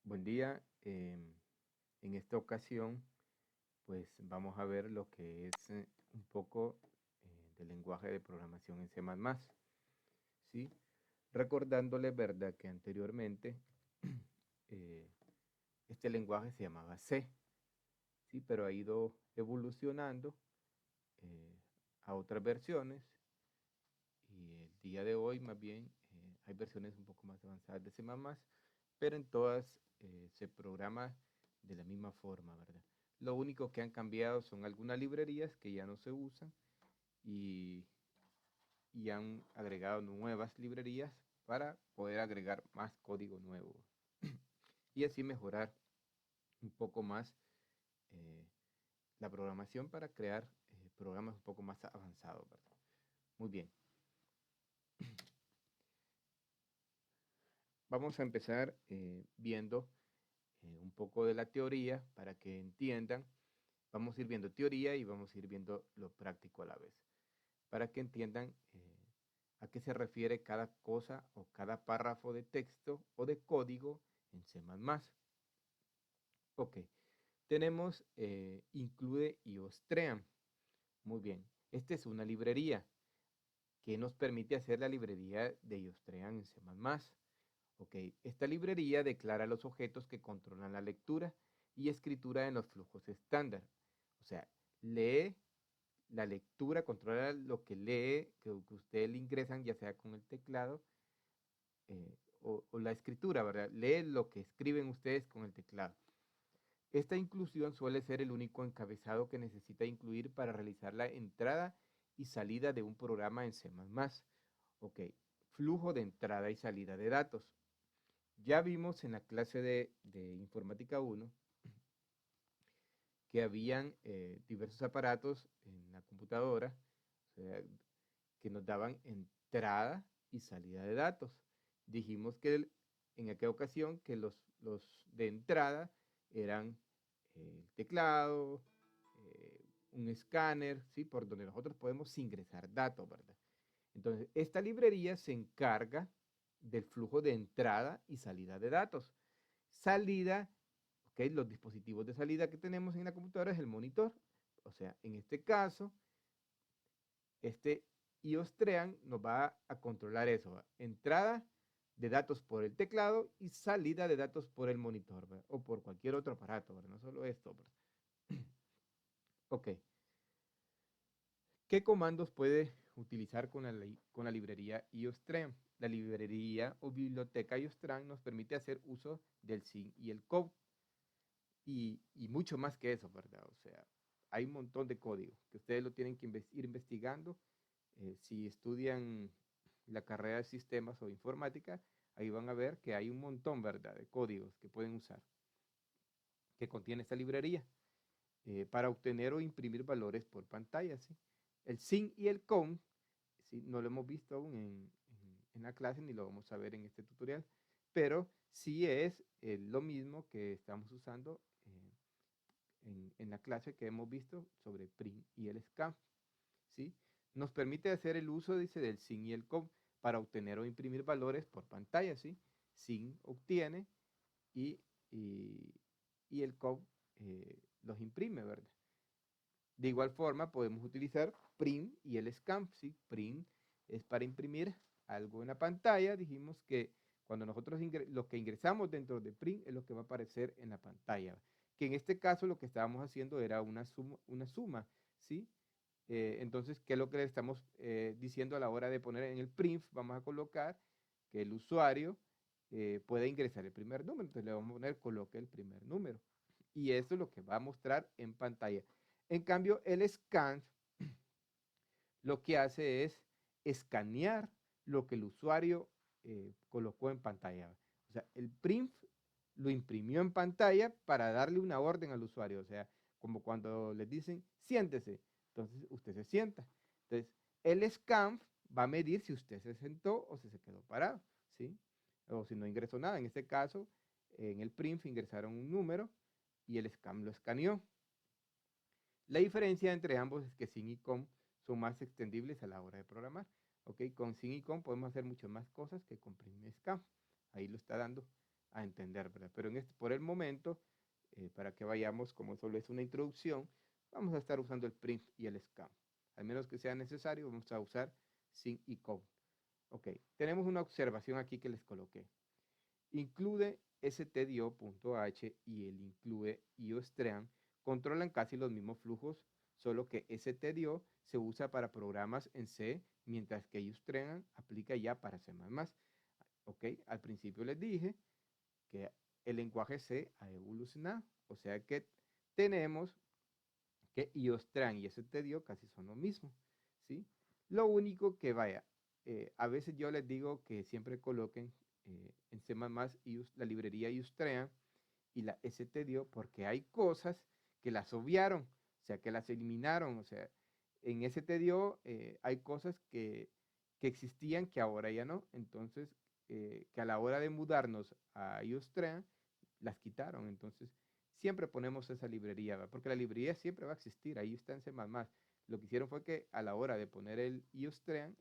Buen día. En esta ocasión, pues vamos a ver lo que es un poco del lenguaje de programación en C++, ¿sí? Recordándole, ¿verdad?, que anteriormente eh, este lenguaje se llamaba C, ¿sí? Pero ha ido evolucionando eh, a otras versiones y el día de hoy, más bien, hay versiones un poco más avanzadas de C++, pero en todas se programa de la misma forma, ¿verdad? Lo único que han cambiado son algunas librerías que ya no se usan y, y han agregado nuevas librerías para poder agregar más código nuevo y así mejorar un poco más eh, la programación para crear programas un poco más avanzados, ¿verdad? Muy bien. Vamos a empezar viendo un poco de la teoría para que entiendan. Vamos a ir viendo teoría y vamos a ir viendo lo práctico a la vez, para que entiendan a qué se refiere cada cosa o cada párrafo de texto o de código en C++. Ok, tenemos include y Ostream. Muy bien, esta es una librería que nos permite hacer la librería de Ostream en C++. Ok, esta librería declara los objetos que controlan la lectura y escritura en los flujos estándar. O sea, lee la lectura, controla lo que lee, que ustedes le ingresan, ya sea con el teclado o la escritura, ¿verdad? Lee lo que escriben ustedes con el teclado. Esta inclusión suele ser el único encabezado que necesita incluir para realizar la entrada y salida de un programa en C++. Ok, flujo de entrada y salida de datos. Ya vimos en la clase de Informática 1 que habían diversos aparatos en la computadora, o sea, que nos daban entrada y salida de datos. Dijimos que en aquella ocasión que los de entrada eran el teclado, un escáner, ¿sí? Por donde nosotros podemos ingresar datos, ¿verdad? Entonces, esta librería se encarga del flujo de entrada y salida de datos. Salida, ok, los dispositivos de salida que tenemos en la computadora es el monitor. O sea, en este caso, este iOS-Trean nos va a controlar eso, ¿va? Entrada de datos por el teclado y salida de datos por el monitor, ¿verdad? O por cualquier otro aparato, ¿verdad? No solo esto, ¿verdad? Ok. ¿Qué comandos puede utilizar con la librería iOS-Trean? La librería o biblioteca iOS-Trean nos permite hacer uso del SYN y el code y mucho más que eso, ¿verdad? O sea, hay un montón de código que ustedes lo tienen que ir investigando. Si estudian la carrera de sistemas o informática, ahí van a ver que hay un montón, ¿verdad?, de códigos que pueden usar, que contiene esta librería, para obtener o imprimir valores por pantalla, ¿sí? El sin y el con, ¿sí? No lo hemos visto aún en la clase, ni lo vamos a ver en este tutorial, pero sí es lo mismo que estamos usando en la clase que hemos visto sobre print y el scan, ¿sí? Nos permite hacer el uso, dice, del sin y el com para obtener o imprimir valores por pantalla, ¿sí? Sin obtiene y, y, y el com los imprime, ¿verdad? De igual forma podemos utilizar print y el scan, ¿sí? Print es para imprimir algo en la pantalla. Dijimos que cuando nosotros lo que ingresamos dentro de print es lo que va a aparecer en la pantalla. Que en este caso lo que estábamos haciendo era una suma, ¿sí? Entonces, ¿qué es lo que le estamos diciendo a la hora de poner en el print? Vamos a colocar que el usuario puede ingresar el primer número. Entonces le vamos a poner coloque el primer número. Y eso es lo que va a mostrar en pantalla. En cambio, el scan lo que hace es escanear lo que el usuario colocó en pantalla. O sea, el print lo imprimió en pantalla para darle una orden al usuario. O sea, como cuando les dicen, siéntese. Entonces, usted se sienta. Entonces, el scan va a medir si usted se sentó o si se quedó parado, ¿sí? O si no ingresó nada. En este caso, en el print ingresaron un número y el scan lo escaneó. La diferencia entre ambos es que sin y con son más extendibles a la hora de programar. ¿Ok? Con sin y con podemos hacer muchas más cosas que con print y scan. Ahí lo está dando a entender, ¿verdad? Pero por el momento, para que vayamos, como solo es una introducción, vamos a estar usando el print y el scan. Al menos que sea necesario, vamos a usar sync y code. Ok, tenemos una observación aquí que les coloqué. Include stdio.h y el include iostream controlan casi los mismos flujos, solo que stdio se usa para programas en C, mientras que iostream aplica ya para C++. Ok, al principio les dije que el lenguaje C ha evolucionado, o sea que tenemos que iostream y stdio casi son lo mismo, ¿sí? Lo único que vaya, a veces yo les digo que siempre coloquen en C++ la librería iostream y la stdio porque hay cosas que las obviaron, o sea, que las eliminaron, o sea, en stdio hay cosas que existían que ahora ya no, entonces, que a la hora de mudarnos a iostream, las quitaron, entonces, siempre ponemos esa librería, ¿verdad? Porque la librería siempre va a existir, ahí está en C++. Lo que hicieron fue que a la hora de poner el iostream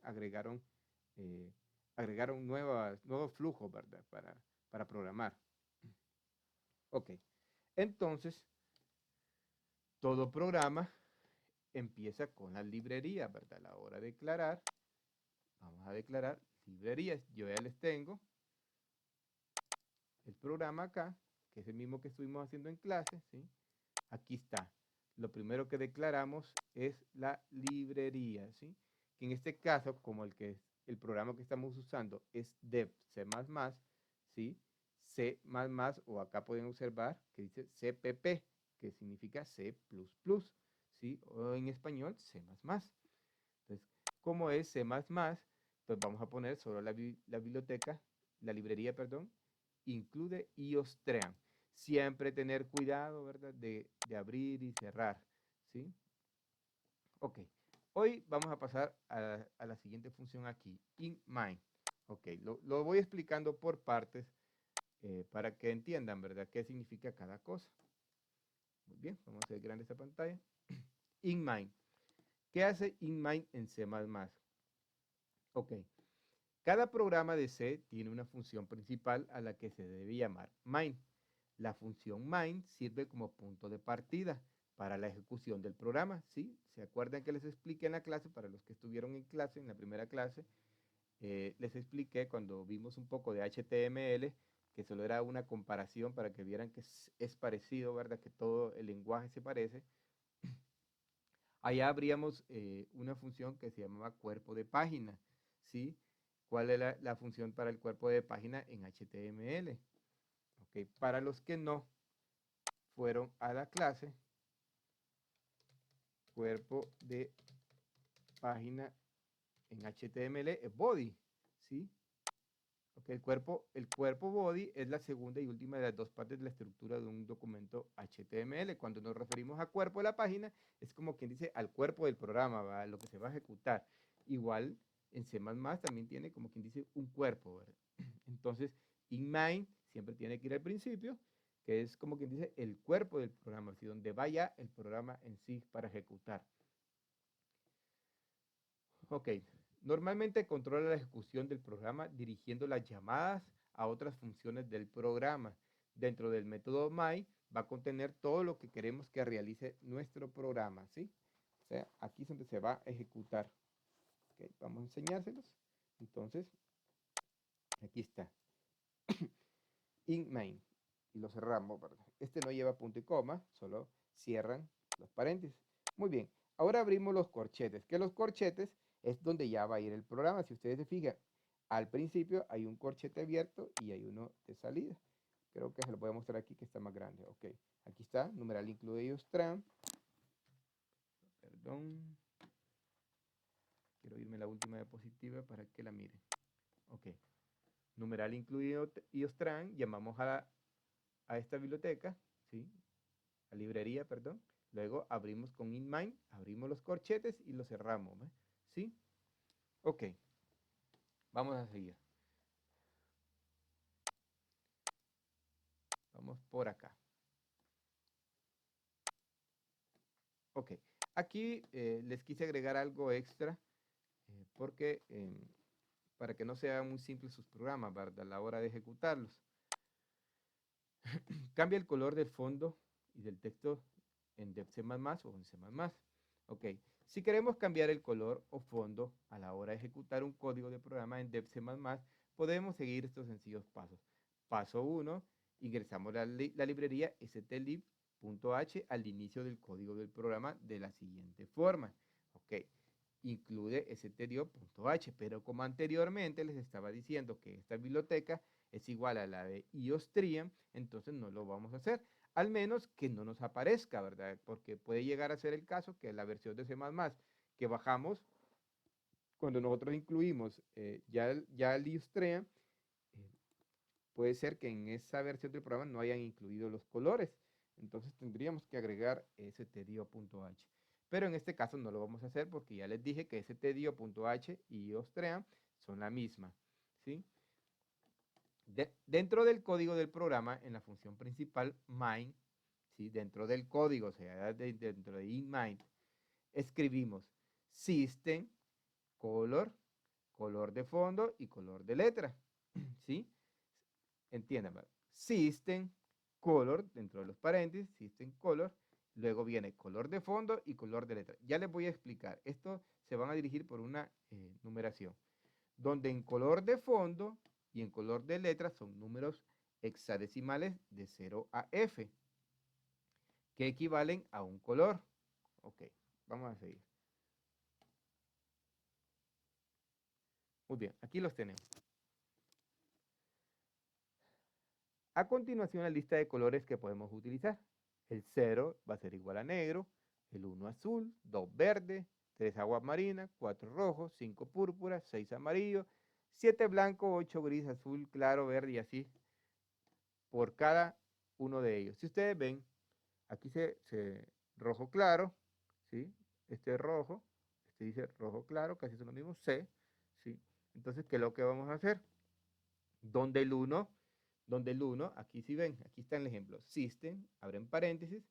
eh, agregaron nuevos flujos, ¿verdad? Para programar. Ok, entonces todo programa empieza con la librería, ¿verdad? A la hora de declarar, vamos a declarar librerías. Yo ya les tengo el programa acá, que es el mismo que estuvimos haciendo en clase, ¿sí? Aquí está. Lo primero que declaramos es la librería, ¿sí? Que en este caso, como el programa que estamos usando es dev C++, ¿sí? C++, o acá pueden observar que dice CPP, que significa C++, ¿sí? O en español C++. Entonces, como es C++, pues vamos a poner solo la biblioteca, la librería, perdón, include iostream. Siempre tener cuidado, ¿verdad? De abrir y cerrar, ¿sí? Ok, hoy vamos a pasar a la siguiente función aquí, inMind. Ok, lo voy explicando por partes para que entiendan, ¿verdad? ¿Qué significa cada cosa? Muy bien, vamos a hacer grande esta pantalla. inMind. ¿Qué hace inMind en C++? Ok, cada programa de C tiene una función principal a la que se debe llamar main. La función main sirve como punto de partida para la ejecución del programa, ¿sí? ¿Se acuerdan que les expliqué en la clase? Para los que estuvieron en clase, en la primera clase, les expliqué cuando vimos un poco de HTML, que solo era una comparación para que vieran que es parecido, ¿verdad? Que todo el lenguaje se parece. Allá abríamos una función que se llamaba cuerpo de página, ¿sí? ¿Cuál es la función para el cuerpo de página en HTML? Okay. Para los que no fueron a la clase, cuerpo de página en HTML es body, ¿sí? Okay. El cuerpo body es la segunda y última de las dos partes de la estructura de un documento HTML. Cuando nos referimos a cuerpo de la página, es como quien dice al cuerpo del programa, ¿va? Lo que se va a ejecutar. Igual en C++ también tiene como quien dice un cuerpo, ¿verdad? Entonces, inMind siempre tiene que ir al principio, que es como quien dice el cuerpo del programa, así donde vaya el programa en sí para ejecutar. Ok, normalmente controla la ejecución del programa dirigiendo las llamadas a otras funciones del programa. Dentro del método my va a contener todo lo que queremos que realice nuestro programa, ¿sí? O sea, aquí es donde se va a ejecutar. Ok, vamos a enseñárselos. Entonces, aquí está. inMain. Y lo cerramos, ¿verdad? Este no lleva punto y coma, solo cierran los paréntesis. Muy bien, ahora abrimos los corchetes, que los corchetes es donde ya va a ir el programa. Si ustedes se fijan, al principio hay un corchete abierto y hay uno de salida. Creo que se lo voy a mostrar aquí que está más grande. Ok, aquí está, numeral include iostream. Perdón. Quiero irme a la última diapositiva para que la miren. Ok, numeral incluido iostream, llamamos a esta biblioteca, ¿sí? La librería, perdón. Luego abrimos con inMind, abrimos los corchetes y los cerramos, ¿eh? ¿Sí? Ok, vamos a seguir. Vamos por acá. Ok, aquí les quise agregar algo extra porque para que no sean muy simples sus programas, ¿verdad? A la hora de ejecutarlos. Cambia el color del fondo y del texto en C++ o en C++. Ok, si queremos cambiar el color o fondo a la hora de ejecutar un código de programa en C++, podemos seguir estos sencillos pasos. Paso 1, ingresamos la librería stlib.h al inicio del código del programa de la siguiente forma. Ok, incluye stdio.h, pero como anteriormente les estaba diciendo que esta biblioteca es igual a la de iostream, entonces no lo vamos a hacer, al menos que no nos aparezca, ¿verdad? Porque puede llegar a ser el caso que la versión de C++ que bajamos, cuando nosotros incluimos ya el iostream, eh, puede ser que en esa versión del programa no hayan incluido los colores, entonces tendríamos que agregar stdio.h. Pero en este caso no lo vamos a hacer porque ya les dije que stdio.h y iostream son la misma, ¿sí? Dentro del código del programa, en la función principal main, ¿sí? Dentro del código, o sea, dentro de inMain, escribimos system, color, color de fondo y color de letra, ¿sí? Entiendan, system, color, dentro de los paréntesis, system, color, luego viene color de fondo y color de letra. Ya les voy a explicar, esto se van a dirigir por una numeración, donde en color de fondo y en color de letra son números hexadecimales de 0 a F, que equivalen a un color. Ok, vamos a seguir. Muy bien, aquí los tenemos. A continuación, la lista de colores que podemos utilizar. El 0 va a ser igual a negro, el 1 azul, 2 verde, 3 agua marina, 4 rojo, 5 púrpura, 6 amarillo, 7 blanco, 8 gris, azul, claro, verde y así por cada uno de ellos. Si ustedes ven, aquí rojo claro, ¿sí? Este es rojo, este dice rojo claro, casi son lo mismo, C, ¿sí? Entonces, ¿qué es lo que vamos a hacer? Donde el 1, aquí sí ven, aquí está el ejemplo, system, abren paréntesis,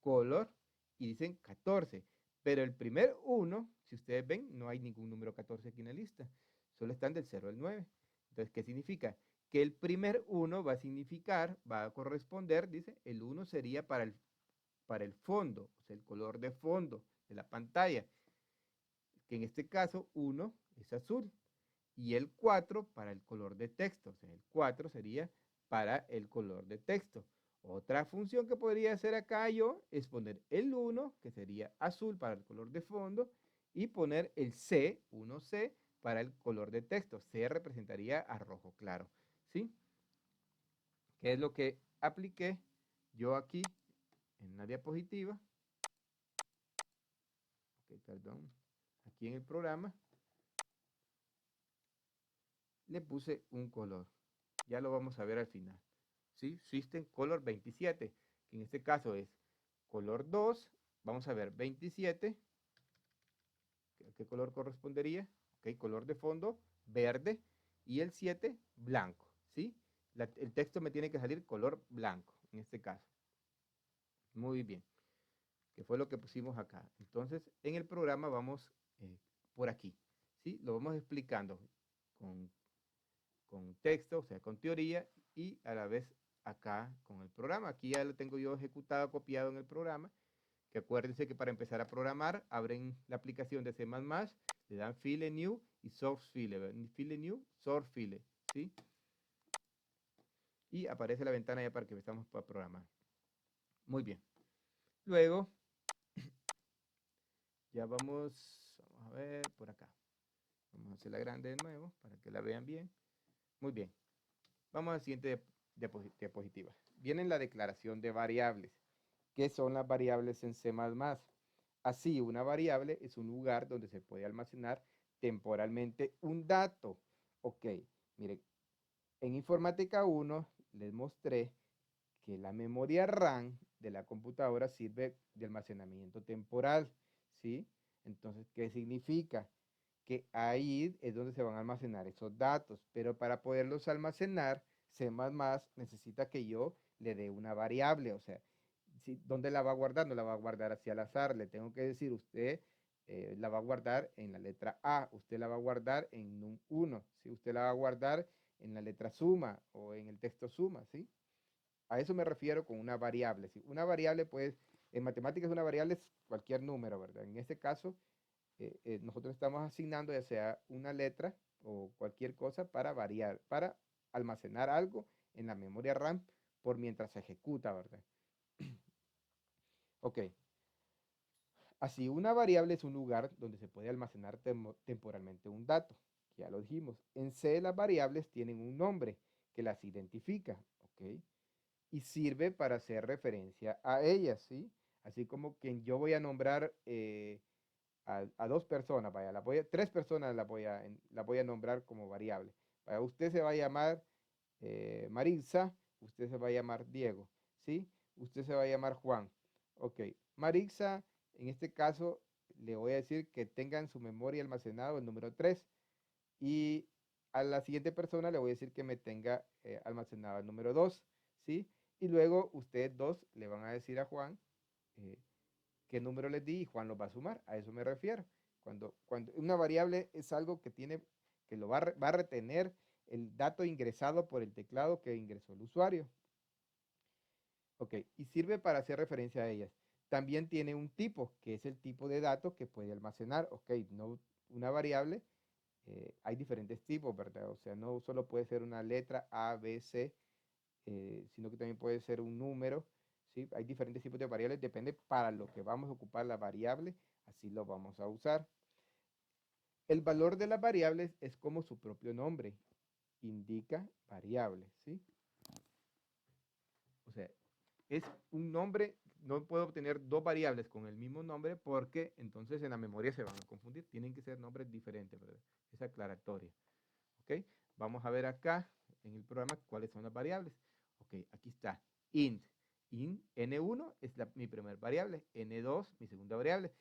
color, y dicen 14. Pero el primer 1, si ustedes ven, no hay ningún número 14 aquí en la lista. Solo están del 0 al 9. Entonces, ¿qué significa? Que el primer 1 va a significar, va a corresponder, dice, el 1 sería para el fondo, o sea, el color de fondo de la pantalla, que en este caso 1 es azul, y el 4 para el color de texto, o sea, el 4 sería para el color de texto. Otra función que podría hacer acá yo es poner el 1, que sería azul para el color de fondo, y poner el C, 1C, para el color de texto. C representaría a rojo claro, ¿sí? ¿Qué es lo que apliqué yo aquí en la diapositiva? Okay, perdón, aquí en el programa le puse un color. Ya lo vamos a ver al final. ¿Sí? System Color 27, que en este caso es color 2. Vamos a ver 27. ¿Qué color correspondería? Ok, color de fondo verde y el 7 blanco. ¿Sí? El texto me tiene que salir color blanco en este caso. Muy bien. Que fue lo que pusimos acá. Entonces, en el programa vamos por aquí. ¿Sí? Lo vamos explicando con texto, o sea, con teoría, y a la vez acá con el programa. Aquí ya lo tengo yo ejecutado, copiado en el programa, que acuérdense que para empezar a programar, abren la aplicación de C++, le dan File New y Source File, File New, Source File, ¿sí? Y aparece la ventana ya para que empezamos a programar. Muy bien. Luego, ya vamos a ver por acá. Vamos a hacerla grande de nuevo para que la vean bien. Muy bien. Vamos a la siguiente diapositiva. Viene la declaración de variables. ¿Qué son las variables en C++? Así, una variable es un lugar donde se puede almacenar temporalmente un dato. Ok, miren, en Informática 1 les mostré que la memoria RAM de la computadora sirve de almacenamiento temporal, ¿sí? Entonces, ¿qué significa? Que ahí es donde se van a almacenar esos datos, pero para poderlos almacenar, C++ necesita que yo le dé una variable, o sea, ¿dónde la va a guardar? No la va a guardar así al azar, le tengo que decir, usted la va a guardar en la letra A, usted la va a guardar en num1, ¿sí? Usted la va a guardar en la letra suma o en el texto suma, ¿sí? a eso me refiero con una variable. ¿Sí? Una variable, pues, en matemáticas una variable es cualquier número, ¿verdad? En este caso, nosotros estamos asignando ya sea una letra o cualquier cosa para variar, para almacenar algo en la memoria RAM por mientras se ejecuta, ¿verdad? Ok, así una variable es un lugar donde se puede almacenar temporalmente un dato. Ya lo dijimos. En C las variables tienen un nombre que las identifica, ¿ok? Y sirve para hacer referencia a ellas, ¿sí? Así como que yo voy a nombrar a dos personas, vaya, tres personas la voy a nombrar como variable. Vaya, usted se va a llamar Maritza, usted se va a llamar Diego, ¿sí? Usted se va a llamar Juan. Ok, Maritza, en este caso, le voy a decir que tenga en su memoria almacenado el número 3 y a la siguiente persona le voy a decir que me tenga almacenado el número 2, ¿sí? Y luego ustedes dos le van a decir a Juan eh, qué número les di y Juan los va a sumar. A eso me refiero. Cuando una variable es algo que tiene, que lo va a retener el dato ingresado por el teclado que ingresó el usuario. Ok, y sirve para hacer referencia a ellas. También tiene un tipo, que es el tipo de datos que puede almacenar. Ok, no una variable, hay diferentes tipos, ¿verdad? O sea, no solo puede ser una letra A, B, C, sino que también puede ser un número, ¿sí? Hay diferentes tipos de variables, depende para lo que vamos a ocupar la variable, así lo vamos a usar. El valor de las variables es como su propio nombre, indica variable, ¿sí? O sea, es un nombre, no puedo obtener dos variables con el mismo nombre porque entonces en la memoria se van a confundir, tienen que ser nombres diferentes, ¿verdad? Es aclaratoria, ¿ok? Vamos a ver acá en el programa cuáles son las variables. Ok, aquí está, int. N1 es mi primera variable, N2 mi segunda variable.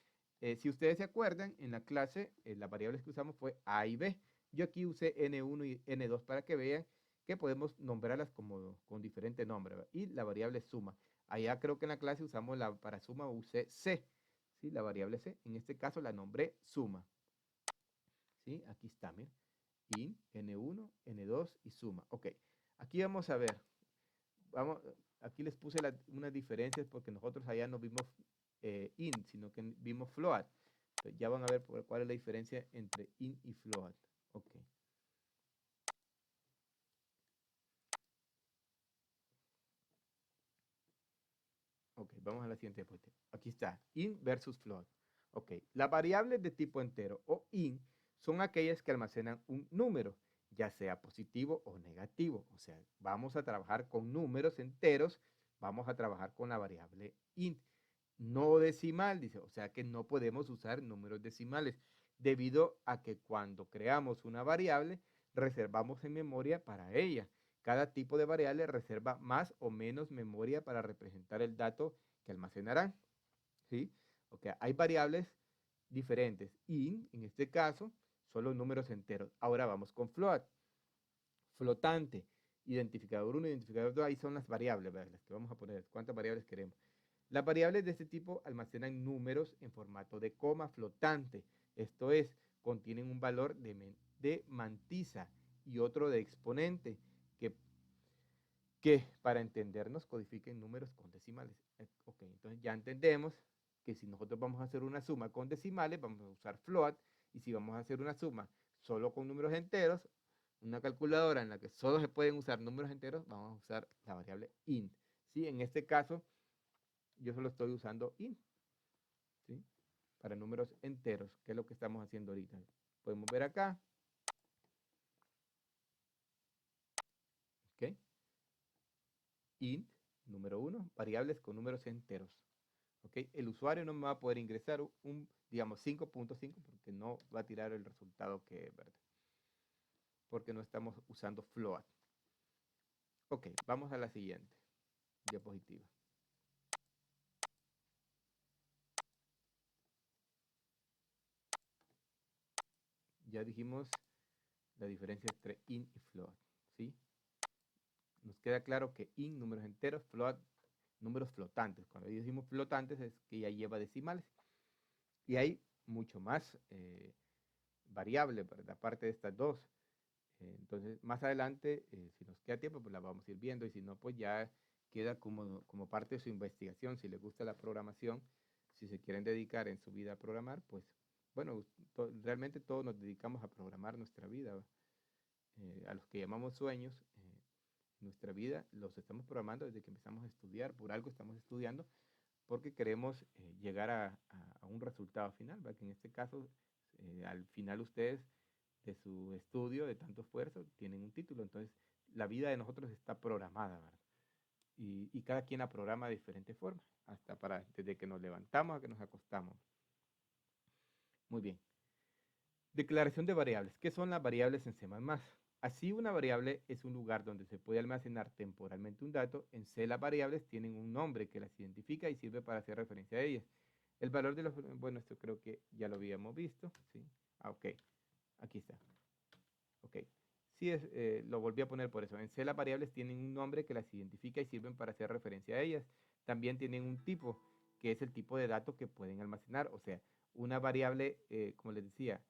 Si ustedes se acuerdan, en la clase las variables que usamos fue A y B. Yo aquí usé N1 y N2 para que vean que podemos nombrarlas como con diferente nombre, ¿verdad? Y la variable suma. Allá creo que en la clase usamos para suma usé C, ¿sí? La variable C. En este caso la nombré suma. ¿Sí? Aquí está, miren. In, N1, N2 y suma. Ok, aquí vamos a ver. Vamos, aquí les puse unas diferencias porque nosotros allá no vimos in, sino que vimos float. Entonces ya van a ver cuál es la diferencia entre in y float. Ok. Ok, vamos a la siguiente diapositiva. Aquí está, in versus float. Ok, las variables de tipo entero o in son aquellas que almacenan un número, ya sea positivo o negativo. O sea, vamos a trabajar con números enteros, vamos a trabajar con la variable int. No decimal, dice, o sea que no podemos usar números decimales, debido a que cuando creamos una variable, reservamos en memoria para ella. Cada tipo de variable reserva más o menos memoria para representar el dato que almacenarán, ¿sí? Okay, hay variables diferentes. In, en este caso, son los números enteros. Ahora vamos con float. Flotante, identificador 1, identificador 2, ahí son las variables, ¿verdad? Las que vamos a poner. ¿Cuántas variables queremos? Las variables de este tipo almacenan números en formato de coma flotante. Esto es, contienen un valor de mantisa y otro de exponente que para entendernos codifiquen números con decimales. Ok, entonces ya entendemos que si nosotros vamos a hacer una suma con decimales, vamos a usar float, y si vamos a hacer una suma solo con números enteros, una calculadora en la que solo se pueden usar números enteros, vamos a usar la variable int. ¿Sí? En este caso, yo solo estoy usando int, ¿sí? Para números enteros, que es lo que estamos haciendo ahorita. Podemos ver acá, ¿ok? Int, número 1, variables con números enteros. ¿Okay? El usuario no me va a poder ingresar digamos, 5.5 porque no va a tirar el resultado que es, ¿verdad? Porque no estamos usando float. Ok, vamos a la siguiente diapositiva. Ya dijimos la diferencia entre int y float, ¿sí? Nos queda claro que int, números enteros, float, números flotantes. Cuando decimos flotantes es que ya lleva decimales. Y hay mucho más variables, ¿verdad? Aparte de estas dos. Entonces, más adelante, si nos queda tiempo, pues la vamos a ir viendo y si no, pues ya queda como parte de su investigación. Si les gusta la programación, si se quieren dedicar en su vida a programar, pues bueno, realmente todos nos dedicamos a programar nuestra vida. A los que llamamos sueños, nuestra vida los estamos programando desde que empezamos a estudiar. Por algo estamos estudiando, porque queremos llegar a un resultado final, ¿verdad? Que en este caso, al final ustedes de su estudio, de tanto esfuerzo, tienen un título. Entonces, la vida de nosotros está programada, ¿verdad? Y cada quien la programa de diferente forma, desde que nos levantamos a que nos acostamos. Muy bien. Declaración de variables. ¿Qué son las variables en C++? Así, una variable es un lugar donde se puede almacenar temporalmente un dato. En C, las variables tienen un nombre que las identifica y sirve para hacer referencia a ellas. El valor de los... Bueno, esto creo que ya lo habíamos visto, ¿sí? Ok. Aquí está. Ok. Sí, lo volví a poner por eso. En C, las variables tienen un nombre que las identifica y sirven para hacer referencia a ellas. También tienen un tipo, que es el tipo de datos que pueden almacenar. O sea, una variable, como les decía,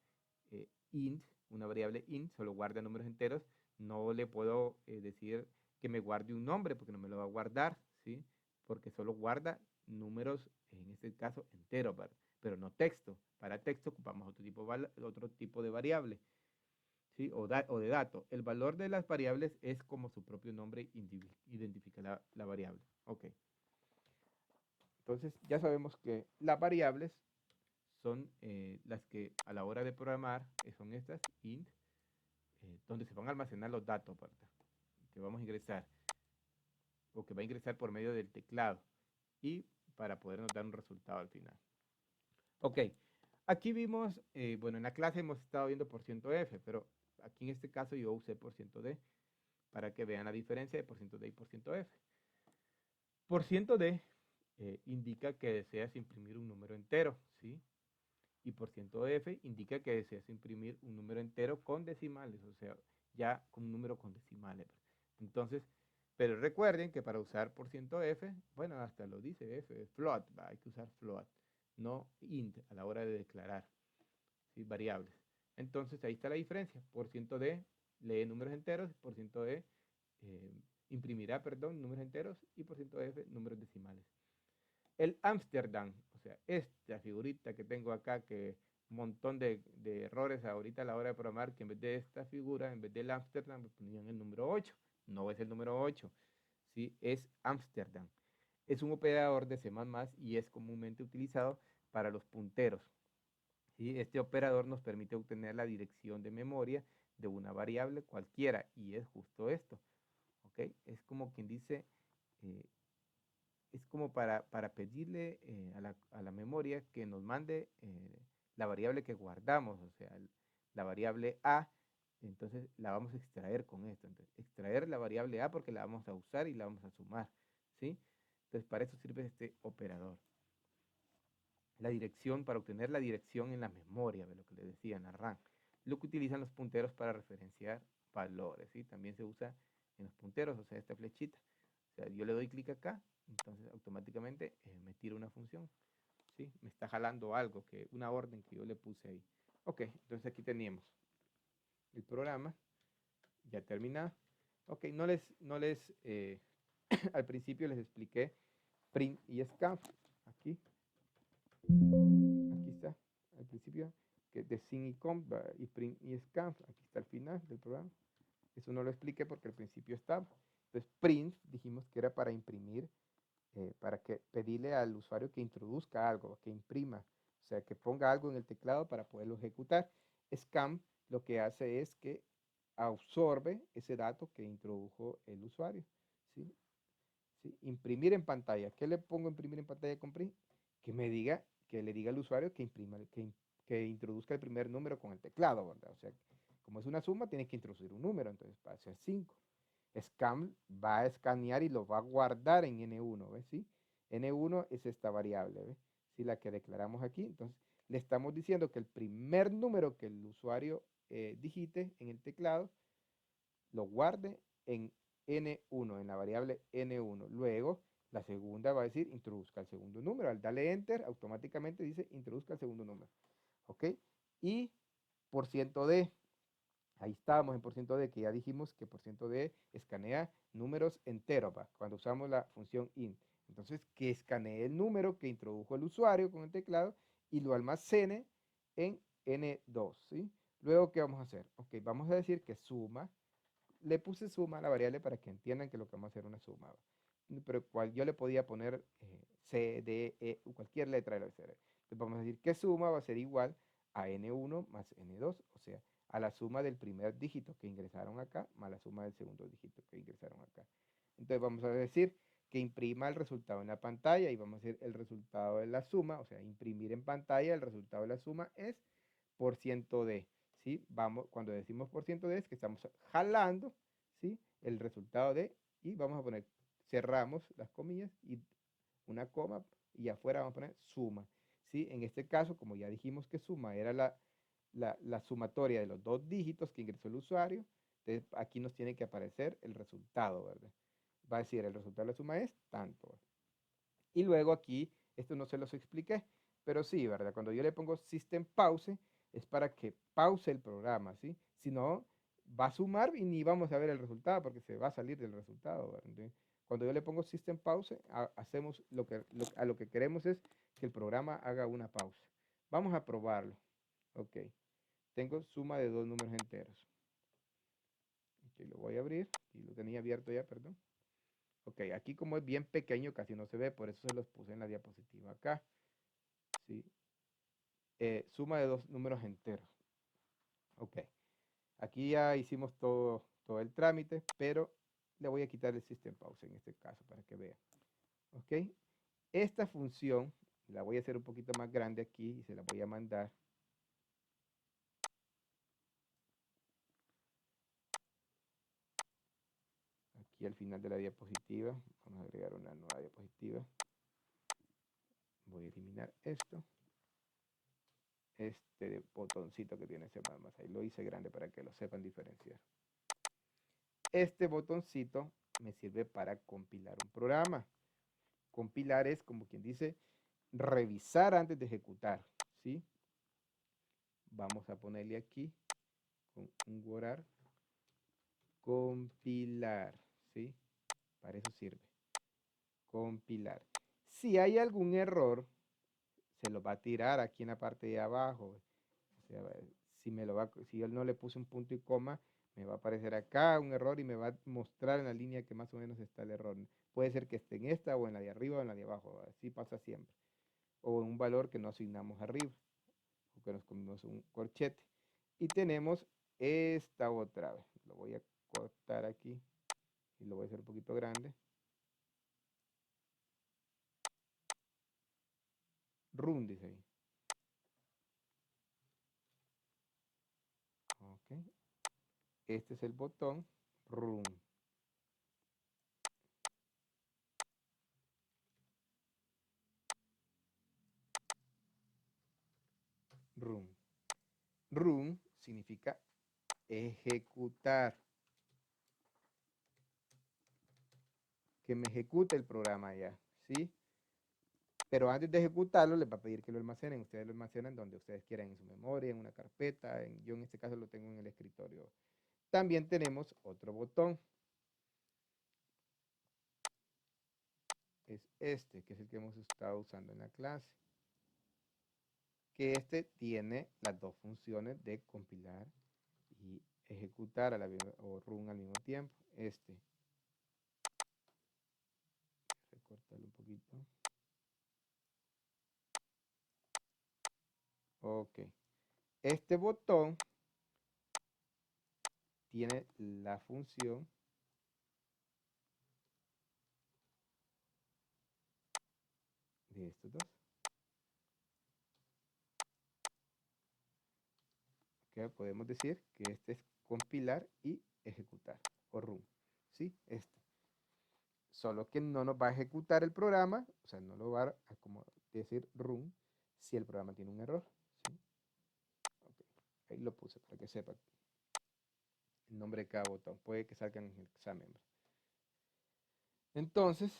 int, una variable int, solo guarda números enteros. No le puedo decir que me guarde un nombre, porque no me lo va a guardar, ¿sí? Porque solo guarda números, en este caso, enteros, ¿verdad? Pero no texto. Para texto ocupamos otro tipo de variable, ¿sí? O de dato. El valor de las variables es como su propio nombre identifica la variable. Ok. Entonces ya sabemos que las variables son las que a la hora de programar son estas, int, donde se van a almacenar los datos, ¿verdad? Que vamos a ingresar, o que va a ingresar por medio del teclado, y para podernos dar un resultado al final. Ok, aquí vimos, bueno, en la clase hemos estado viendo %f, pero aquí en este caso yo usé %d, para que vean la diferencia de %d y %f. %d indica que deseas imprimir un número entero, ¿sí? Y %f indica que deseas imprimir un número entero con decimales, o sea, ya con un número con decimales. Entonces, pero recuerden que para usar %f, bueno, hasta lo dice f, float, hay que usar float, no int a la hora de declarar, ¿sí? Variables. Entonces, ahí está la diferencia. %d lee números enteros, %e imprimirá, perdón, números enteros, y %f números decimales. El Amsterdam, o sea, esta figurita que tengo acá, que un montón de errores ahorita a la hora de programar, que en vez de esta figura, en vez del Amsterdam, me ponían el número 8. No es el número 8, ¿sí? Es Amsterdam. Es un operador de C++ y es comúnmente utilizado para los punteros, ¿sí? Este operador nos permite obtener la dirección de memoria de una variable cualquiera, y es justo esto, ¿ok? Es como quien dice... es como para pedirle a la memoria que nos mande la variable que guardamos, o sea, la variable A. Entonces la vamos a extraer con esto. Entonces, extraer la variable A porque la vamos a usar y la vamos a sumar, ¿sí? Entonces, para eso sirve este operador. La dirección, para obtener la dirección en la memoria, de lo que les decía, en la RAM. Lo que utilizan los punteros para referenciar valores, ¿sí? También se usa en los punteros, o sea, esta flechita. O sea, yo le doy clic acá, entonces automáticamente me tira una función, ¿sí? Me está jalando algo, una orden que yo le puse ahí. Ok, entonces aquí teníamos el programa ya terminado. Ok, al principio les expliqué print y scanf. Aquí está, al principio, que de sin y comp y print y scanf. Aquí está el final del programa. Eso no lo expliqué porque al principio estaba. Entonces, print dijimos que era para imprimir, para que pedirle al usuario que introduzca algo, que imprima, o sea, que ponga algo en el teclado para poderlo ejecutar. Scan lo que hace es que absorbe ese dato que introdujo el usuario, ¿sí? ¿Sí? Imprimir en pantalla. ¿Qué le pongo a imprimir en pantalla con print? Que le diga al usuario que imprima, que introduzca el primer número con el teclado, ¿verdad? O sea, como es una suma, tiene que introducir un número, entonces va a ser 5. Scan va a escanear y lo va a guardar en N1, ¿ves? ¿Sí? N1 es esta variable, ¿ves? ¿Sí? La que declaramos aquí. Entonces, le estamos diciendo que el primer número que el usuario digite en el teclado, lo guarde en N1, en la variable N1. Luego, la segunda va a decir introduzca el segundo número. Al darle Enter, automáticamente dice introduzca el segundo número. ¿Ok? Y %D. Ahí estábamos en porciento %d, que ya dijimos que porciento %d escanea números enteros, ¿va? Cuando usamos la función int. Entonces, que escanee el número que introdujo el usuario con el teclado y lo almacene en N2, ¿sí? Luego, ¿qué vamos a hacer? Ok, vamos a decir que suma. Le puse suma a la variable para que entiendan que lo que vamos a hacer es una suma, ¿va? Pero yo le podía poner C, D, E, cualquier letra del abecedario. Entonces vamos a decir que suma va a ser igual a N1 más N2, o sea, a la suma del primer dígito que ingresaron acá, más la suma del segundo dígito que ingresaron acá. Entonces vamos a decir que imprima el resultado en la pantalla y vamos a decir el resultado de la suma, o sea, imprimir en pantalla el resultado de la suma es porciento %d, ¿sí? Vamos, cuando decimos porciento %d es que estamos jalando, ¿sí? El resultado de, y vamos a poner, cerramos las comillas y una coma y afuera vamos a poner suma, ¿sí? En este caso, como ya dijimos que suma era la sumatoria de los dos dígitos que ingresó el usuario, entonces aquí nos tiene que aparecer el resultado, ¿verdad? Va a decir, el resultado de la suma es tanto, ¿verdad? Y luego aquí, esto no se los expliqué, pero sí, ¿verdad? Cuando yo le pongo System Pause, es para que pause el programa, ¿sí? Si no, va a sumar y ni vamos a ver el resultado porque se va a salir del resultado, ¿verdad? Entonces, cuando yo le pongo System Pause, hacemos a lo que queremos es que el programa haga una pausa. Vamos a probarlo. Ok. Tengo suma de dos números enteros. Ok, lo voy a abrir. Y lo tenía abierto ya, perdón. Ok, aquí como es bien pequeño casi no se ve, por eso se los puse en la diapositiva acá. ¿Sí? Suma de dos números enteros. Ok, aquí ya hicimos todo el trámite, pero le voy a quitar el system pause en este caso para que vean. Ok, esta función la voy a hacer un poquito más grande aquí y se la voy a mandar. Aquí al final de la diapositiva, vamos a agregar una nueva diapositiva. Voy a eliminar esto. Este botoncito que tiene ese más ahí lo hice grande para que lo sepan diferenciar. Este botoncito me sirve para compilar un programa. Compilar es como quien dice revisar antes de ejecutar, ¿sí? Vamos a ponerle aquí con un guardar compilar, ¿sí? Para eso sirve. Compilar. Si hay algún error, se lo va a tirar aquí en la parte de abajo. O sea, si yo no le puse un punto y coma, me va a aparecer acá un error y me va a mostrar en la línea que más o menos está el error. Puede ser que esté en esta o en la de arriba o en la de abajo. Así pasa siempre. O en un valor que no asignamos arriba. O que nos comimos un corchete. Y tenemos esta otra vez. Lo voy a cortar aquí y lo voy a hacer un poquito grande. Run, dice ahí. Ok. Este es el botón Run. Run. Run significa ejecutar. Que me ejecute el programa ya, ¿sí? Pero antes de ejecutarlo, les va a pedir que lo almacenen. Ustedes lo almacenan donde ustedes quieran, en su memoria, en una carpeta. Yo en este caso lo tengo en el escritorio. También tenemos otro botón. Es este, que es el que hemos estado usando en la clase. Que este tiene las dos funciones de compilar y ejecutar o run al mismo tiempo. Recortarlo un poquito. Ok. Este botón tiene la función de estos dos. Que podemos decir que este es compilar y ejecutar, o run, ¿sí? Solo que no nos va a ejecutar el programa, o sea, no lo va a como decir run, si el programa tiene un error, ¿sí? Okay. Ahí lo puse para que sepan el nombre de cada botón, puede que salga en el examen. Entonces,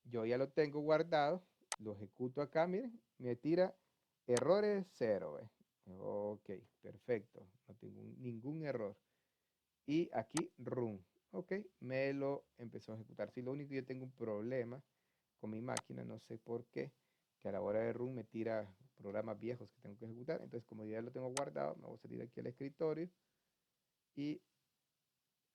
yo ya lo tengo guardado, lo ejecuto acá, miren, me tira errores 0, ¿eh? Ok, perfecto, no tengo ningún error. y aquí run. Ok, me lo empezó a ejecutar. Si lo único que yo tengo un problema con mi máquina, no sé por qué, que a la hora de run me tira programas viejos que tengo que ejecutar. Entonces, como ya lo tengo guardado, me voy a salir aquí al escritorio y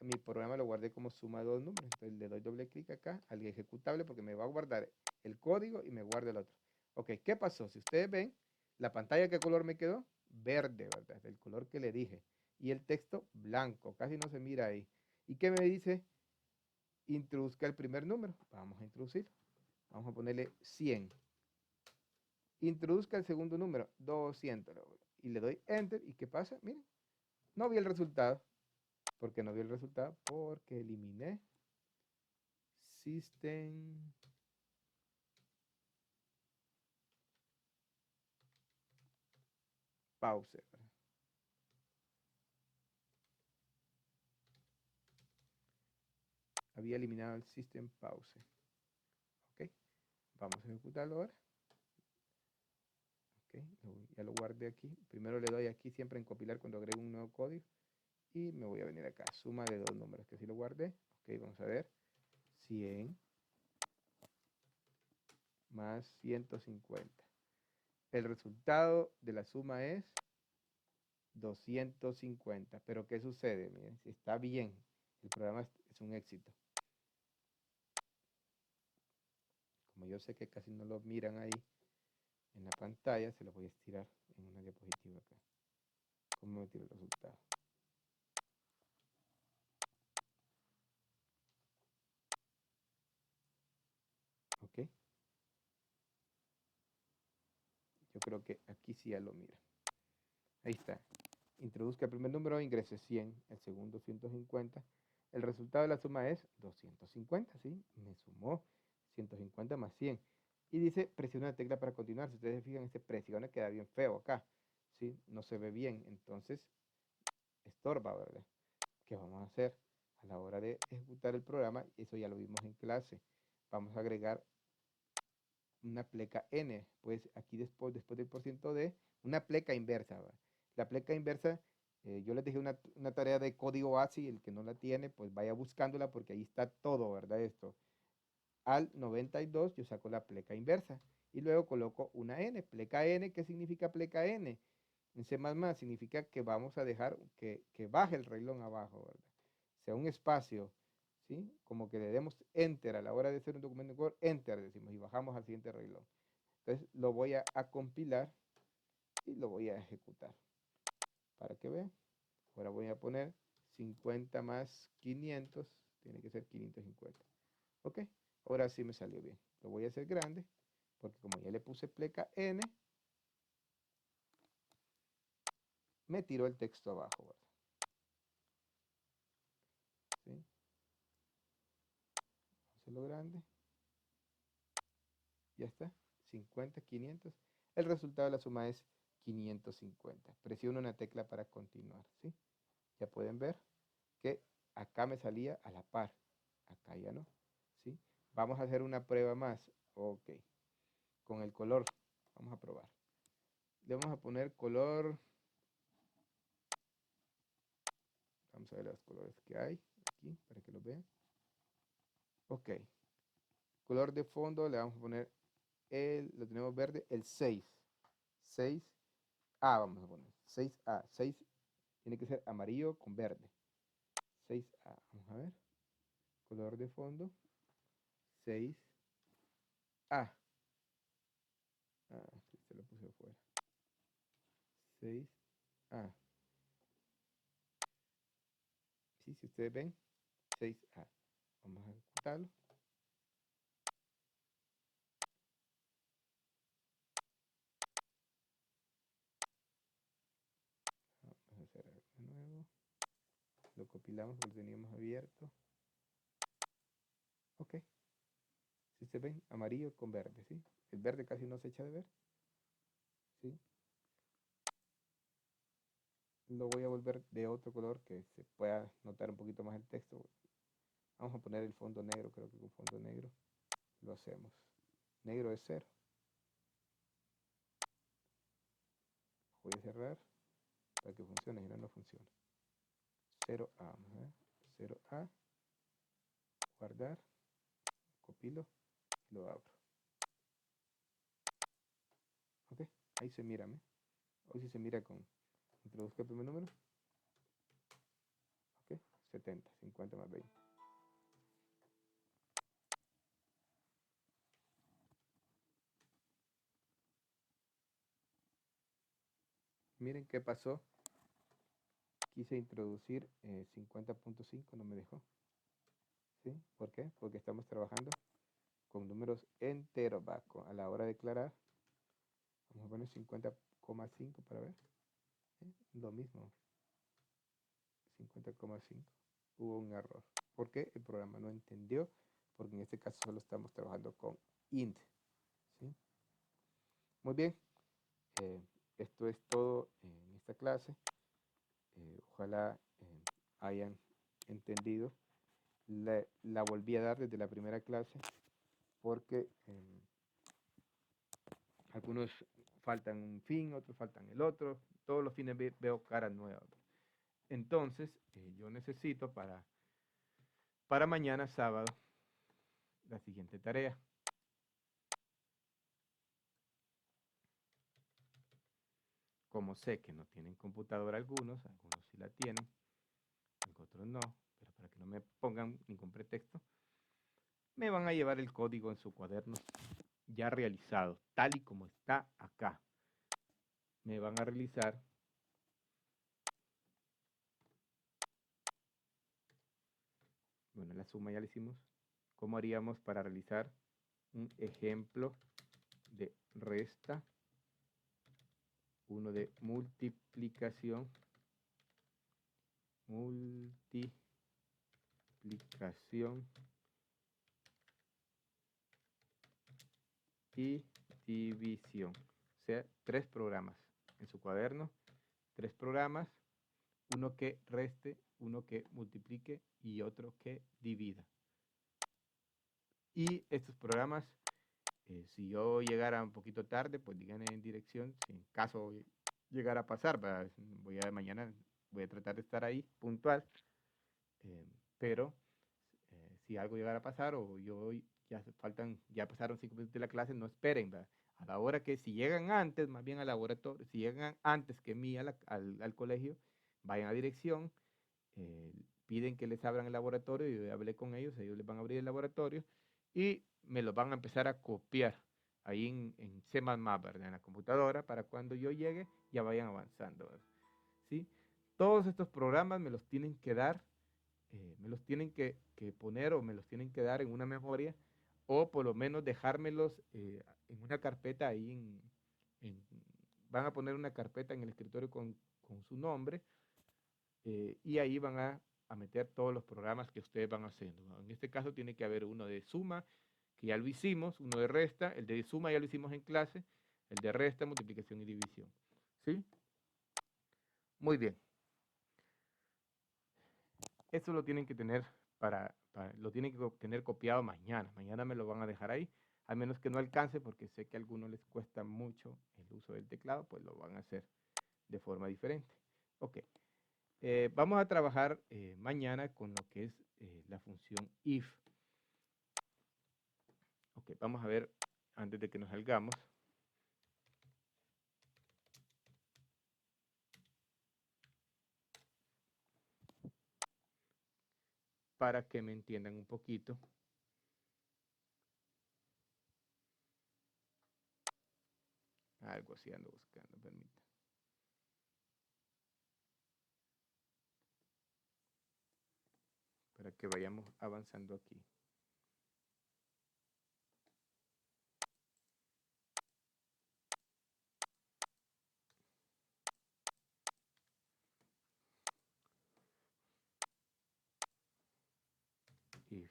mi programa lo guardé como suma de dos números. Entonces le doy doble clic acá al ejecutable porque me va a guardar el código y me guarda el otro. Ok, ¿qué pasó? Si ustedes ven, la pantalla, ¿qué color me quedó? Verde, ¿verdad? El color que le dije. Y el texto blanco, casi no se mira ahí. ¿Y qué me dice? Introduzca el primer número. Vamos a introducirlo. Vamos a ponerle 100. Introduzca el segundo número, 200. Y le doy enter. ¿Y qué pasa? Miren, no vi el resultado. ¿Por qué no vi el resultado? Porque eliminé System Pause. Había eliminado el System Pause. Ok, vamos a ejecutarlo ahora. Ok, ya lo guardé aquí. Primero le doy aquí siempre en compilar cuando agrego un nuevo código. Y me voy a venir acá, suma de dos números, que sí lo guardé. Ok, vamos a ver. 100 más 150. El resultado de la suma es 250. Pero ¿qué sucede? Miren, si está bien, el programa es un éxito. Como yo sé que casi no lo miran ahí en la pantalla, se lo voy a estirar en una diapositiva acá. ¿Cómo me tiro el resultado? Ok. Yo creo que aquí sí ya lo mira. Ahí está. Introduzca el primer número, ingrese 100, el segundo 150. El resultado de la suma es 250, ¿sí? Me sumó 150 más 100. Y dice, presiona la tecla para continuar. Si ustedes se fijan, este presiona queda bien feo acá, ¿sí? No se ve bien, entonces estorba, ¿verdad? ¿Qué vamos a hacer? A la hora de ejecutar el programa, eso ya lo vimos en clase, vamos a agregar una pleca n, pues aquí después del porciento d, una pleca inversa, ¿verdad? La pleca inversa, yo les dejé una tarea de código ASCII, el que no la tiene, pues vaya buscándola porque ahí está todo, ¿verdad? Esto. Al 92 yo saco la pleca inversa y luego coloco una n, pleca n. ¿Qué significa pleca n? En C++ significa que vamos a dejar que baje el renglón abajo, ¿verdad? Sea un espacio, ¿sí? Como que le demos enter a la hora de hacer un documento en Word, enter decimos y bajamos al siguiente renglón. Entonces lo voy a compilar y lo voy a ejecutar para que vean. Ahora voy a poner 50 más 500, tiene que ser 550. Ok, ahora sí me salió bien. Lo voy a hacer grande porque como ya le puse pleca n, me tiró el texto abajo, ¿verdad? ¿Sí? Hacerlo grande. Ya está. 50, 500. El resultado de la suma es 550. Presiono una tecla para continuar, ¿sí? Ya pueden ver que acá me salía a la par. Acá ya no, ¿sí? Vamos a hacer una prueba más. Ok. Con el color. Vamos a probar. Le vamos a poner color. Vamos a ver los colores que hay aquí para que lo vean. Ok. Color de fondo le vamos a poner lo tenemos verde, el 6. 6A vamos a poner. 6A. 6 tiene que ser amarillo con verde. 6A. Vamos a ver. Color de fondo. 6A. Sí, se lo puse afuera. 6A. Sí, si ustedes ven, 6A. Vamos a ejecutarlo. Vamos a hacer algo de nuevo. Lo compilamos porque lo teníamos abierto. Ok. Si ustedes ven, amarillo con verde, ¿sí? El verde casi no se echa de ver. ¿Sí? Lo voy a volver de otro color que se pueda notar un poquito más el texto. Vamos a poner el fondo negro, creo que con fondo negro lo hacemos. Negro es 0. Voy a cerrar para que funcione, si no, no funciona. 0A, vamos a ver, 0A, guardar, copilo y lo abro. Ok, ahí se mira, hoy sí se mira con, introduzca el primer número, ok, 70, 50 más 20. Miren qué pasó, quise introducir 50.5, no me dejó. ¿Sí? ¿Por qué? Porque estamos trabajando con números enteros, va, a la hora de declarar, vamos a poner 50,5 para ver, lo mismo, 50,5, hubo un error. ¿Por qué? El programa no entendió, porque en este caso solo estamos trabajando con int. ¿Sí? Muy bien, esto es todo en esta clase. Ojalá hayan entendido. La volví a dar desde la primera clase porque algunos faltan un fin, otros faltan el otro. Todos los fines veo caras nuevas. Entonces, yo necesito para mañana sábado la siguiente tarea. Como sé que no tienen computadora algunos sí la tienen, otros no, pero para que no me pongan ningún pretexto, me van a llevar el código en su cuaderno ya realizado, tal y como está acá. Me van a realizar bueno, la suma ya la hicimos. ¿Cómo haríamos para realizar un ejemplo de resta? Uno de multiplicación. Multiplicación y división. O sea, 3 programas en su cuaderno. 3 programas. Uno que reste, uno que multiplique y otro que divida. Y estos programas, si yo llegara un poquito tarde, pues díganme en dirección, si en caso llegara a pasar, mañana voy a tratar de estar ahí puntual, pero si algo llegara a pasar o ya pasaron 5 minutos de la clase, no esperen, ¿verdad? A la hora que si llegan antes, más bien al laboratorio, si llegan antes que mí al colegio, vayan a dirección, piden que les abran el laboratorio, yo hablé con ellos les van a abrir el laboratorio y me los van a empezar a copiar ahí en C++, ¿verdad? En la computadora, para cuando yo llegue ya vayan avanzando, ¿verdad? ¿Sí? Todos estos programas me los tienen que dar, me los tienen que poner o me los tienen que dar en una memoria o por lo menos dejármelos en una carpeta ahí van a poner una carpeta en el escritorio con su nombre y ahí van a meter todos los programas que ustedes van haciendo, ¿no? En este caso tiene que haber uno de suma, que ya lo hicimos, uno de resta, el de suma ya lo hicimos en clase, el de resta, multiplicación y división. ¿Sí? Muy bien. Eso lo tienen que tener lo tienen que tener copiado mañana. Mañana me lo van a dejar ahí, al menos que no alcance, porque sé que a algunos les cuesta mucho el uso del teclado, pues lo van a hacer de forma diferente. Ok. Vamos a trabajar mañana con lo que es la función if. Ok, vamos a ver antes de que nos salgamos. Para que me entiendan un poquito. Algo así ando buscando, permítanme. Para que vayamos avanzando aquí. If.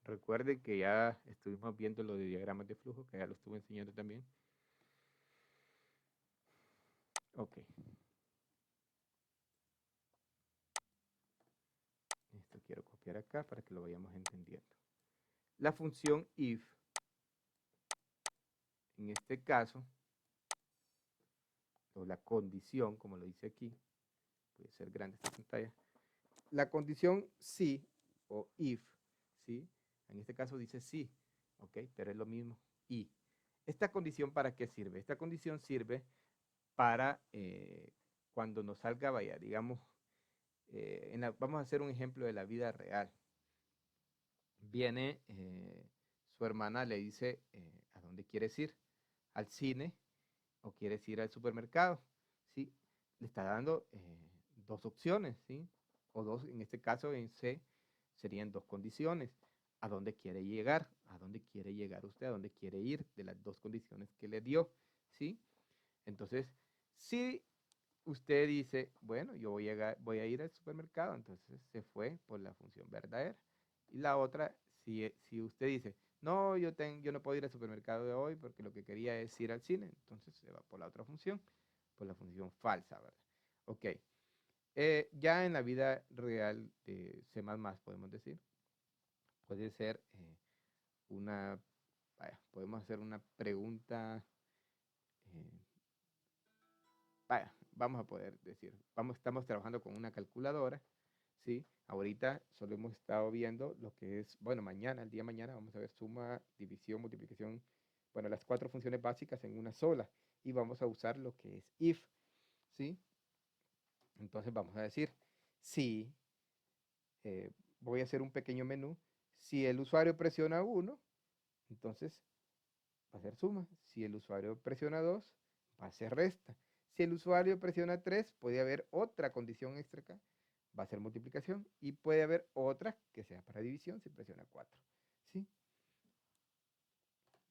Recuerden que ya estuvimos viendo lo de diagramas de flujo, que ya lo estuve enseñando también. Ok. Esto quiero copiar acá para que lo vayamos entendiendo. La función if, en este caso, o la condición, como lo dice aquí, puede ser grande esta pantalla, la condición sí o if, ¿sí? En este caso dice sí, ¿ok? Pero es lo mismo, y. ¿Esta condición para qué sirve? Esta condición sirve para cuando nos salga, vaya, digamos, vamos a hacer un ejemplo de la vida real. Viene su hermana, le dice, ¿a dónde quieres ir? ¿Al cine o quieres ir al supermercado? ¿Sí? Le está dando dos opciones, ¿sí? O dos, en este caso en C, serían dos condiciones. ¿A dónde quiere llegar? ¿A dónde quiere llegar usted? ¿A dónde quiere ir? De las dos condiciones que le dio, ¿sí? Entonces, si usted dice, bueno, yo voy a ir al supermercado, entonces se fue por la función verdadera. Y la otra, si usted dice, no, yo no puedo ir al supermercado de hoy porque lo que quería es ir al cine, entonces se va por la otra función, por la función falsa, ¿verdad? Ok. Ya en la vida real de C++, podemos decir, puede ser podemos hacer una pregunta, eh, vamos a poder decir, estamos trabajando con una calculadora, ¿sí? Ahorita solo hemos estado viendo lo que es, bueno, mañana, el día de mañana, vamos a ver suma, división, multiplicación, bueno, las 4 funciones básicas en una sola, y vamos a usar lo que es if, ¿sí? Entonces vamos a decir, si voy a hacer un pequeño menú, si el usuario presiona 1, entonces va a ser suma. Si el usuario presiona 2, va a ser resta. Si el usuario presiona 3, puede haber otra condición extra acá, va a ser multiplicación. Y puede haber otra que sea para división si presiona 4. ¿Sí?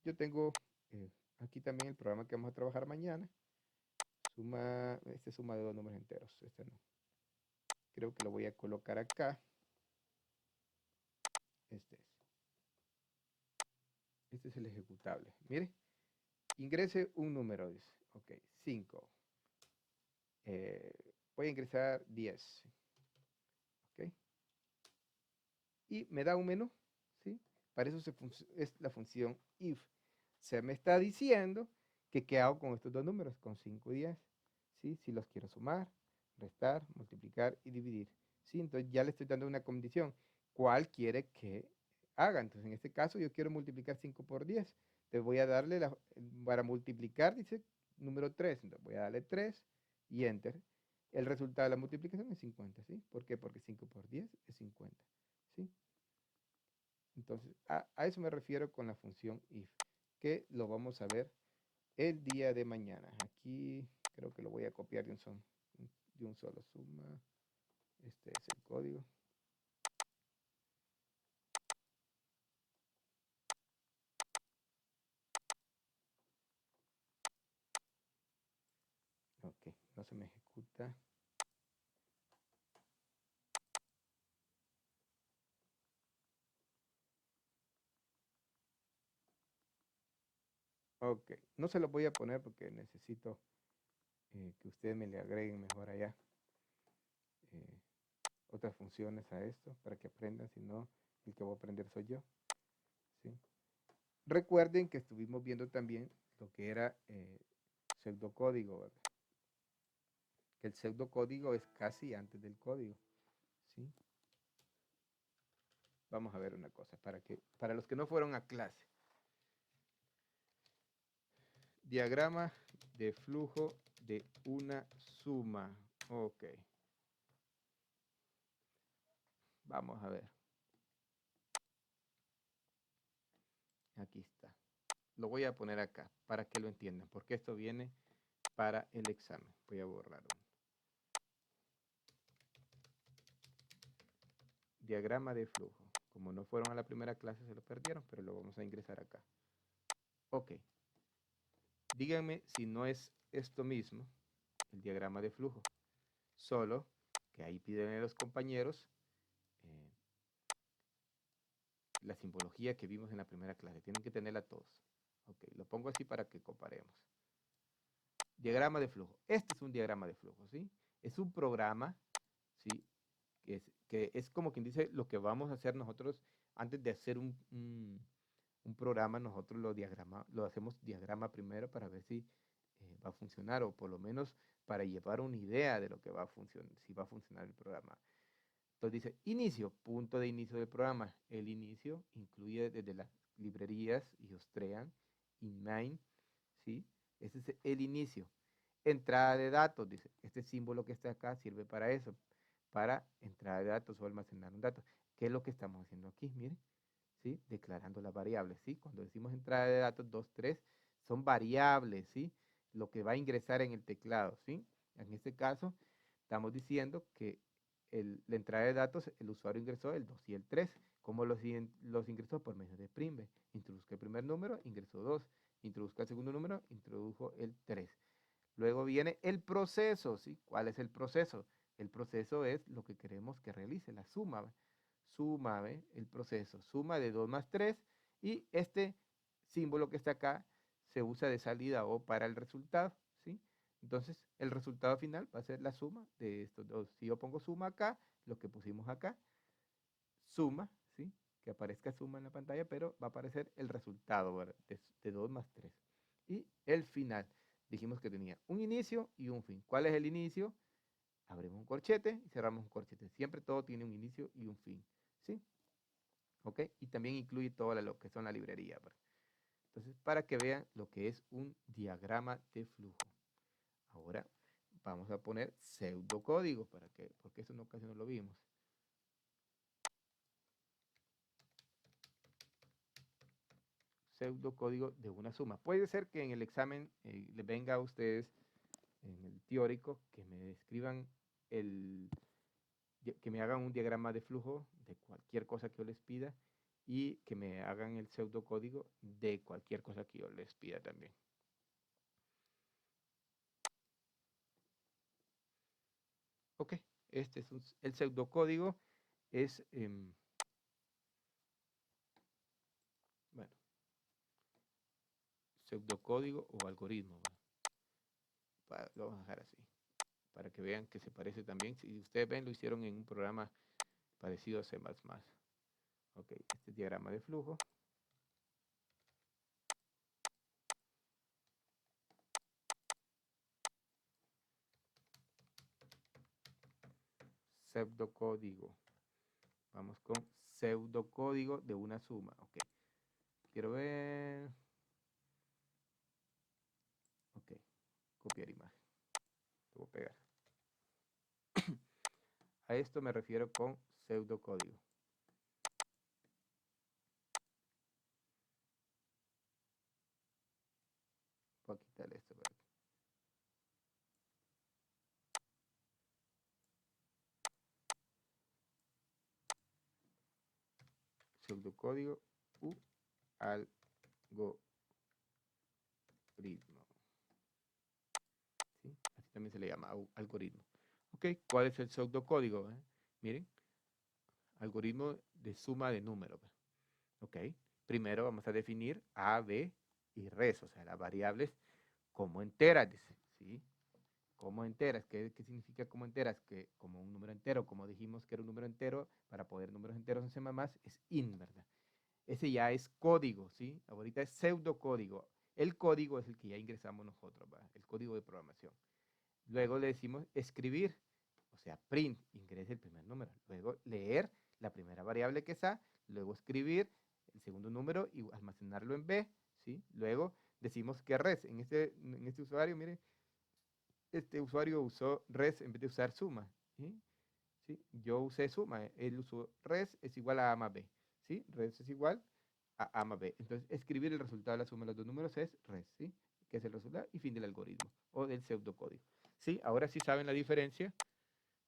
Yo tengo aquí también el programa que vamos a trabajar mañana. Este suma de dos números enteros. Este no. Creo que lo voy a colocar acá. Este es. Este es el ejecutable. Mire, ingrese un número, dice. Ok, 5. Voy a ingresar 10. Ok. Y me da un menú, ¿sí? Para eso es la función if. Se me está diciendo que qué hago con estos dos números, con 5 y 10, ¿sí? Si los quiero sumar, restar, multiplicar y dividir, ¿sí? Entonces ya le estoy dando una condición. ¿Cuál quiere que haga? Entonces en este caso yo quiero multiplicar 5 por 10. Entonces voy a darle, para multiplicar, dice número 3. Entonces voy a darle 3 y enter. El resultado de la multiplicación es 50, ¿sí? ¿Por qué? Porque 5 por 10 es 50, ¿sí? Entonces, a eso me refiero con la función if, que lo vamos a ver el día de mañana. Aquí creo que lo voy a copiar de un solo suma. Este es el código. Ok, no se me ejecuta. Ok, no se lo voy a poner porque necesito que ustedes me le agreguen mejor allá eh, otras funciones a esto para que aprendan, si no, el que voy a aprender soy yo. ¿Sí? Recuerden que estuvimos viendo también lo que era pseudocódigo, ¿verdad? Que el pseudocódigo es casi antes del código, ¿sí? Vamos a ver una cosa, para los que no fueron a clase. Diagrama de flujo de una suma. Ok. Vamos a ver. Aquí está. Lo voy a poner acá para que lo entiendan, porque esto viene para el examen. Voy a borrar uno. Diagrama de flujo. Como no fueron a la primera clase, se lo perdieron, pero lo vamos a ingresar acá. Ok. Díganme si no es esto mismo, el diagrama de flujo. Solo que ahí piden a los compañeros eh, la simbología que vimos en la primera clase. Tienen que tenerla todos. Ok, lo pongo así para que comparemos. diagrama de flujo. Este es un diagrama de flujo, ¿sí? Es un programa, ¿sí? Que es como quien dice lo que vamos a hacer nosotros antes de hacer un programa. Nosotros lo hacemos diagrama primero para ver si va a funcionar, o por lo menos para llevar una idea de lo que va a funcionar, si va a funcionar el programa. Entonces dice inicio, punto de inicio del programa. El inicio incluye desde las librerías, Iostream, inmain, ¿sí? Ese es el inicio. Entrada de datos, dice, este símbolo que está acá sirve para eso, para entrada de datos o almacenar un dato. ¿Qué es lo que estamos haciendo aquí? Miren, ¿sí? Declarando las variables, ¿sí? Cuando decimos entrada de datos 2, 3, son variables, ¿sí? Lo que va a ingresar en el teclado, ¿sí? En este caso, estamos diciendo que la entrada de datos, el usuario ingresó el 2 y el 3. ¿Cómo los ingresó? Por medio de prime. Introduzca el primer número, ingresó 2. Introduzca el segundo número, introdujo el 3. Luego viene el proceso, ¿sí? ¿Cuál es el proceso? El proceso es lo que queremos que realice, la suma. Suma, ¿ve? El proceso, suma de 2 más 3, y este símbolo que está acá se usa de salida o para el resultado, ¿sí? Entonces, el resultado final va a ser la suma de estos dos. Si yo pongo suma acá, lo que pusimos acá, suma, ¿sí? Que aparezca suma en la pantalla, pero va a aparecer el resultado, ¿verdad? De 2 más 3. Y el final. Dijimos que tenía un inicio y un fin. ¿Cuál es el inicio? Abrimos un corchete y cerramos un corchete. Siempre todo tiene un inicio y un fin, ¿sí? ¿Ok? Y también incluye todo lo que son la librería, ¿verdad? Entonces, para que vean lo que es un diagrama de flujo. Ahora vamos a poner pseudocódigo, porque eso casi no lo vimos. Pseudocódigo de una suma. Puede ser que en el examen les venga a ustedes, en el teórico, que me describan que me hagan un diagrama de flujo de cualquier cosa que yo les pida, y que me hagan el pseudocódigo de cualquier cosa que yo les pida también. Ok, este es el pseudocódigo. Es, bueno, pseudocódigo o algoritmo. Lo vamos a dejar así, para que vean que se parece también. Si ustedes ven, lo hicieron en un programa parecido a C++. Ok, este es diagrama de flujo. Pseudocódigo. Vamos con pseudocódigo de una suma. Ok, quiero ver. Ok, copiar imagen. Lo voy a pegar. A esto me refiero con pseudocódigo. Voy a quitarle esto. Pseudocódigo u algoritmo. ¿Sí? Así también se le llama algoritmo. Ok, ¿cuál es el pseudocódigo? Miren, algoritmo de suma de números. Ok, primero vamos a definir A, B y res, o sea, las variables como enteras, dice, ¿sí? Como enteras. ¿Qué significa como enteras? Que como un número entero, como dijimos que era un número entero, para poder números enteros en C++, es int, ¿verdad? Ese ya es código, ¿sí? Ahorita es pseudocódigo. El código es el que ya ingresamos nosotros, ¿verdad? El código de programación. Luego le decimos escribir, o sea, print, ingrese el primer número. Luego leer la primera variable que está, luego escribir el segundo número y almacenarlo en B, ¿sí? Luego decimos que res. En este usuario, miren, este usuario usó res en vez de usar suma, ¿sí? ¿Sí? Yo usé suma, él usó res es igual a A más B, ¿sí? Res es igual a A más B. Entonces, escribir el resultado de la suma de los dos números es res, ¿sí? Que es el resultado y fin del algoritmo o del pseudocódigo. ¿Sí? Ahora sí saben la diferencia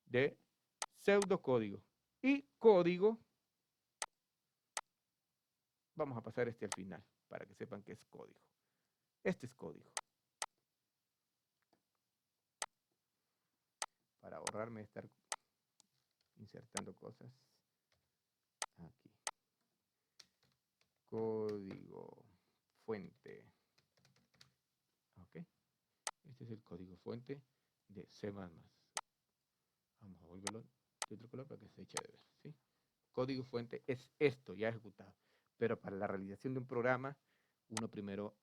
de pseudocódigo y código. Vamos a pasar este al final para que sepan que es código. Este es código. Para ahorrarme de estar insertando cosas. Aquí. Código fuente. Ok. Este Este es el código fuente de C++. Vamos a volverlo de otro color para que se eche de ver, ¿sí? Código fuente es esto ya ejecutado. Pero para la realización de un programa, uno primero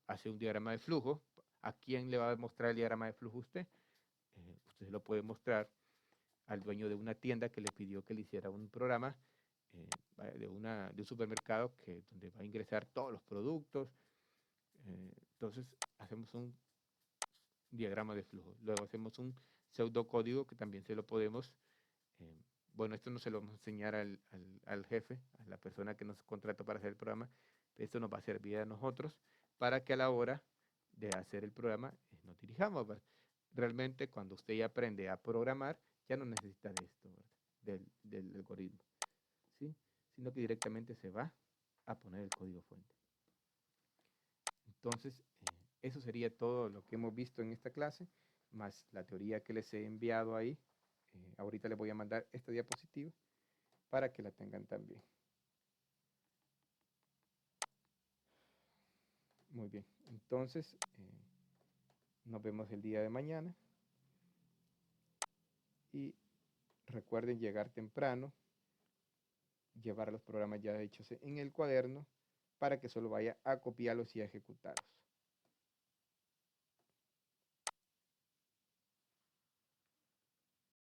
hace un diagrama de flujo. ¿A quién le va a mostrar el diagrama de flujo usted? Usted lo puede mostrar al dueño de una tienda que le pidió que le hiciera un programa de un supermercado donde va a ingresar todos los productos. Entonces hacemos un diagrama de flujo. Luego hacemos un pseudocódigo que también se lo podemos, bueno, esto no se lo vamos a enseñar al jefe, a la persona que nos contrató para hacer el programa. Esto nos va a servir a nosotros para que a la hora de hacer el programa nos dirijamos. Realmente cuando usted ya aprende a programar, ya no necesita de esto, del algoritmo, ¿sí? Sino que directamente se va a poner el código fuente. Entonces, eso sería todo lo que hemos visto en esta clase, más la teoría que les he enviado ahí. Ahorita les voy a mandar esta diapositiva para que la tengan también. Muy bien, entonces nos vemos el día de mañana. Y recuerden llegar temprano, llevar los programas ya hechos en el cuaderno para que solo vaya a copiarlos y a ejecutarlos.